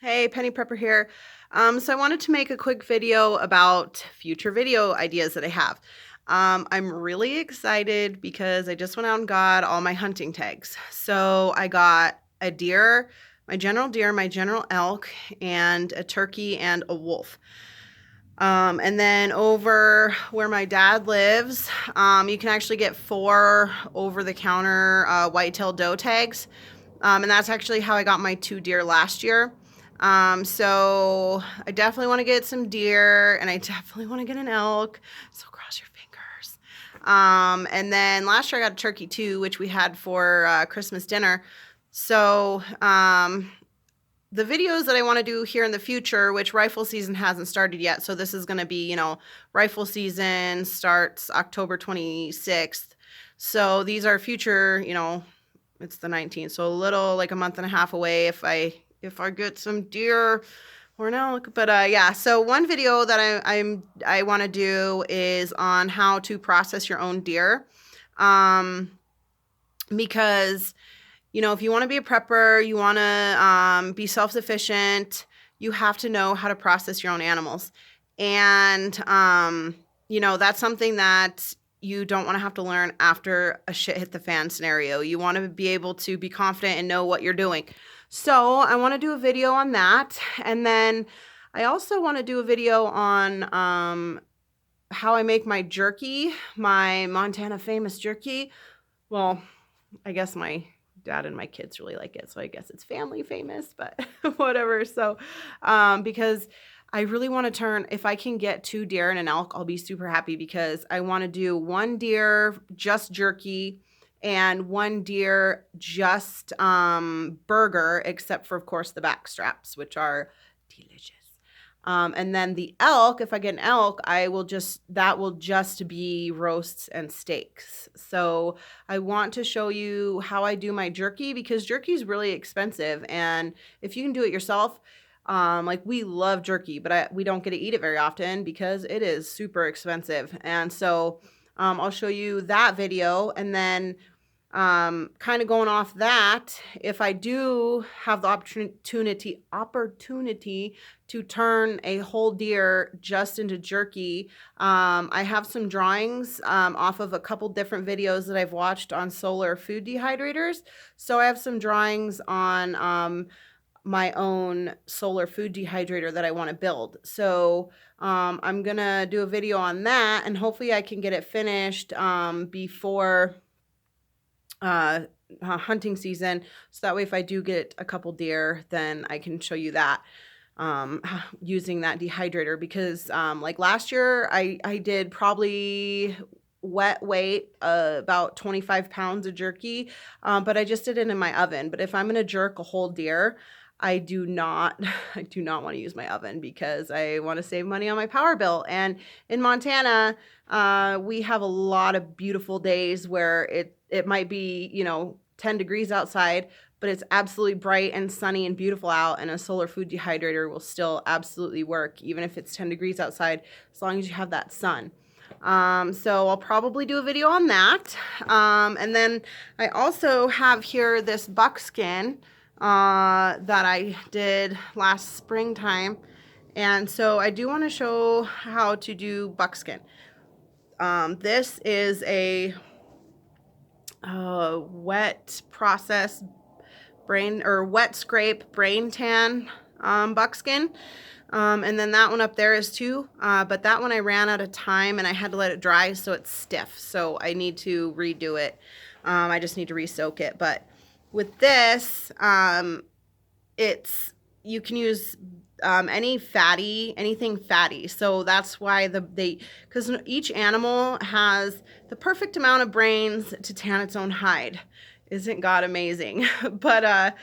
Hey, Penny Prepper here. So I wanted to make a quick video about future video ideas that I have. I'm really excited because I just went out and got all my hunting tags. So I got a deer, my general elk, and a turkey and a wolf. And then over where my dad lives, you can actually get 4 over-the-counter white-tailed doe tags. And that's actually how I got my 2 deer last year. So I definitely want to get some deer, and I definitely want to get an elk. So cross your fingers. And then last year I got a turkey too, which we had for Christmas dinner. So the videos that I want to do here in the future, which rifle season hasn't started yet, so this is going to be, rifle season starts October 26th. So these are future, it's the 19th, so a little like a month and a half away if I get some deer or an elk. But yeah, so one video that I want to do is on how to process your own deer, because if you want to be a prepper, you want to be self-sufficient, you have to know how to process your own animals. And, that's something that you don't want to have to learn after a shit hit the fan scenario. You want to be able to be confident and know what you're doing. So I want to do a video on that. And then I also want to do a video on how I make my jerky, my Montana famous jerky. Well, I guess my dad and my kids really like it, so I guess it's family famous, but whatever. So because I really want to turn, if I can get 2 deer and an elk, I'll be super happy, because I want to do 1 deer just jerky and 1 deer just burger, except for, of course, the back straps, which are delicious. And then the elk, if I get an elk, that will just be roasts and steaks. So I want to show you how I do my jerky, because jerky is really expensive. And if you can do it yourself, like we love jerky, but we don't get to eat it very often because it is super expensive. And so I'll show you that video, and then kind of going off that, if I do have the opportunity to turn a whole deer just into jerky, I have some drawings off of a couple different videos that I've watched on solar food dehydrators. So I have some drawings on my own solar food dehydrator that I want to build. So I'm gonna do a video on that, and hopefully I can get it finished before hunting season, so that way if I do get a couple deer, then I can show you that using that dehydrator. Because like last year I did probably wet weight about 25 pounds of jerky, but I just did it in my oven. But if I'm gonna jerk a whole deer, I do not want to use my oven, because I want to save money on my power bill. And in Montana, we have a lot of beautiful days where it might be 10 degrees outside, but it's absolutely bright and sunny and beautiful out, and a solar food dehydrator will still absolutely work even if it's 10 degrees outside, as long as you have that sun. So I'll probably do a video on that. And then I also have here this buckskin that I did last springtime. And so I do want to show how to do buckskin. This is a wet process wet scrape brain tan buckskin. And then that one up there is too, but that one I ran out of time and I had to let it dry, so it's stiff. So I need to redo it. I just need to re-soak it. But with this, you can use anything fatty. So that's why because each animal has the perfect amount of brains to tan its own hide. Isn't God amazing? But I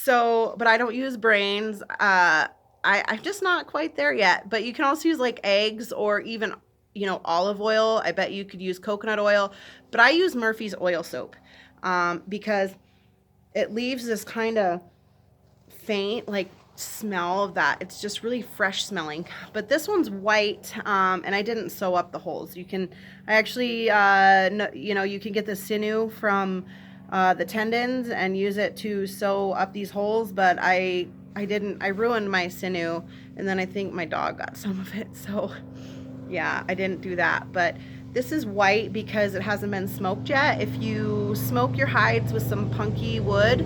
don't use brains. I'm just not quite there yet. But you can also use like eggs, or even olive oil. I bet you could use coconut oil, but I use Murphy's oil soap because it leaves this kind of faint like smell of that. It's just really fresh smelling. But this one's white, and I didn't sew up the holes. You can get the sinew from the tendons and use it to sew up these holes, but I I ruined my sinew, and then I think my dog got some of it. So yeah, I didn't do that. But this is white because it hasn't been smoked yet. If you smoke your hides with some punky wood,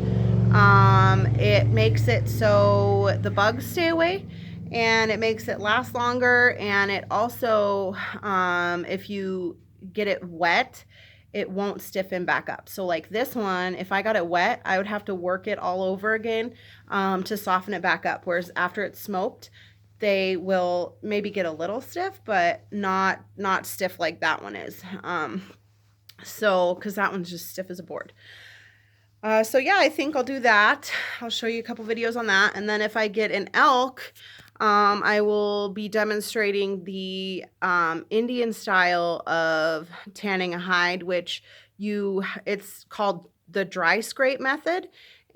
it makes it so the bugs stay away, and it makes it last longer. And it also, if you get it wet, it won't stiffen back up. So like this one, if I got it wet, I would have to work it all over again to soften it back up. Whereas after it's smoked, they will maybe get a little stiff, but not stiff like that one is. So because that one's just stiff as a board. So yeah, I think I'll do that. I'll show you a couple videos on that. And then if I get an elk, I will be demonstrating the Indian style of tanning a hide, which it's called the dry scrape method.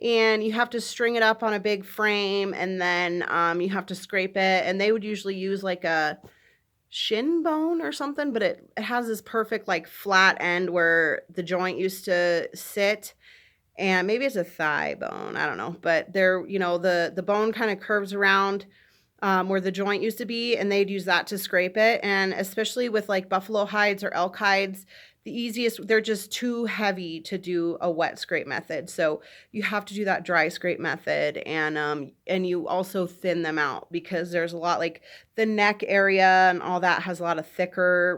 And you have to string it up on a big frame, and then you have to scrape it. And they would usually use like a shin bone or something, but it has this perfect like flat end where the joint used to sit. And maybe it's a thigh bone, I don't know, but there, the bone kind of curves around where the joint used to be, and they'd use that to scrape it. And especially with like buffalo hides or elk hides, they're just too heavy to do a wet scrape method. So you have to do that dry scrape method, and you also thin them out because there's a lot, like the neck area and all that has a lot of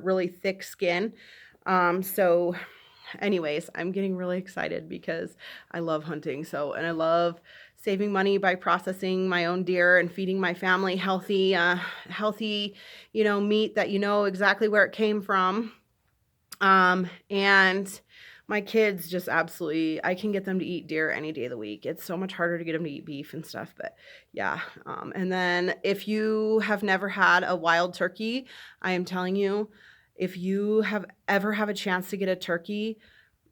really thick skin. So anyways, I'm getting really excited because I love hunting. And I love saving money by processing my own deer and feeding my family healthy, meat that exactly where it came from. And my kids just absolutely, I can get them to eat deer any day of the week. It's so much harder to get them to eat beef and stuff, but yeah. And then if you have never had a wild turkey, I am telling you, if you ever have a chance to get a turkey,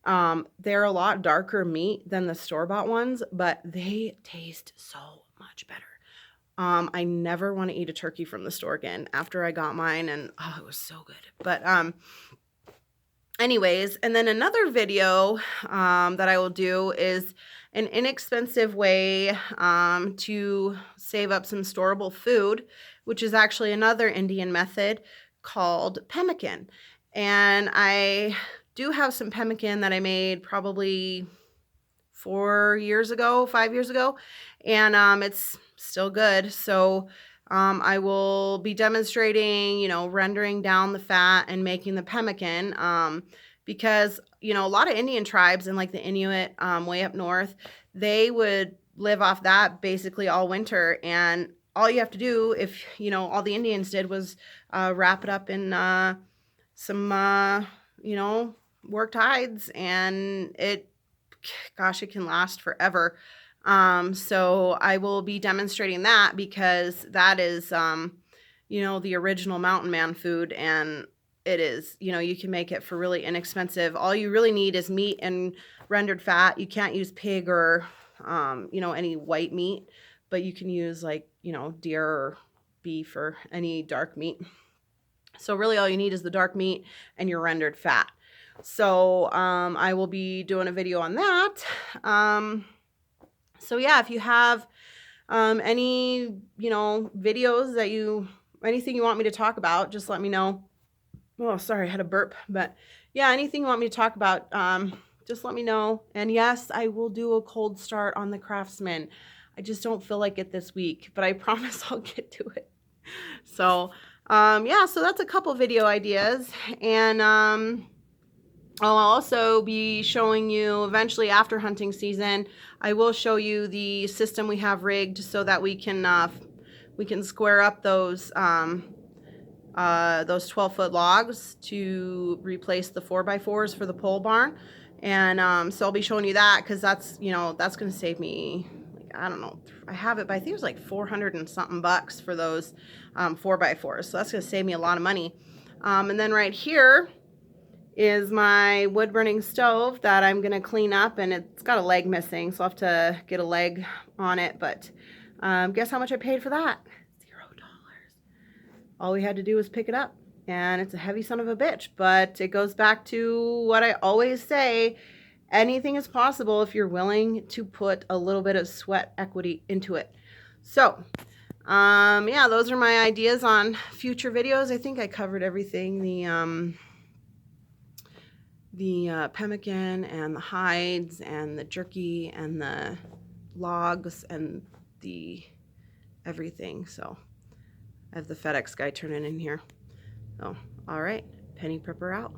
they're a lot darker meat than the store-bought ones, but they taste so much better. I never want to eat a turkey from the store again after I got mine, and it was so good. But anyways, and then another video that I will do is an inexpensive way to save up some storable food, which is actually another Indian method called pemmican. And I do have some pemmican that I made probably 5 years ago, and it's still good. So I will be demonstrating, rendering down the fat and making the pemmican, because, a lot of Indian tribes and like the Inuit way up north, they would live off that basically all winter. And all you have to do, if, all the Indians did was wrap it up in some, worked hides, and it can last forever. So I will be demonstrating that because that is, the original mountain man food, and it is, you can make it for really inexpensive. All you really need is meat and rendered fat. You can't use pig or, any white meat, but you can use like, deer or beef or any dark meat. So really all you need is the dark meat and your rendered fat. So I will be doing a video on that. So yeah, if you have any, videos that anything you want me to talk about, just let me know. Oh, sorry, I had a burp. But yeah, anything you want me to talk about, just let me know. And yes, I will do a cold start on the Craftsman. I just don't feel like it this week, but I promise I'll get to it. So yeah, so that's a couple video ideas. And I'll also be showing you eventually after hunting season, I will show you the system we have rigged so that we can square up those 12-foot logs to replace the 4x4s for the pole barn. And so I'll be showing you that because that's going to save me, like, I don't know, I have it, but I think it was like $400 and something bucks for those 4x4s. So that's going to save me a lot of money. And then right here is my wood burning stove that I'm going to clean up, and it's got a leg missing, so I'll have to get a leg on it. But guess how much I paid for that? $0. All we had to do was pick it up, and it's a heavy son of a bitch, but it goes back to what I always say: anything is possible if you're willing to put a little bit of sweat equity into it. So, yeah, those are my ideas on future videos. I think I covered everything. The pemmican and the hides and the jerky and the logs and the everything. So I have the FedEx guy turning in here. So, all right, Penny Prepper out.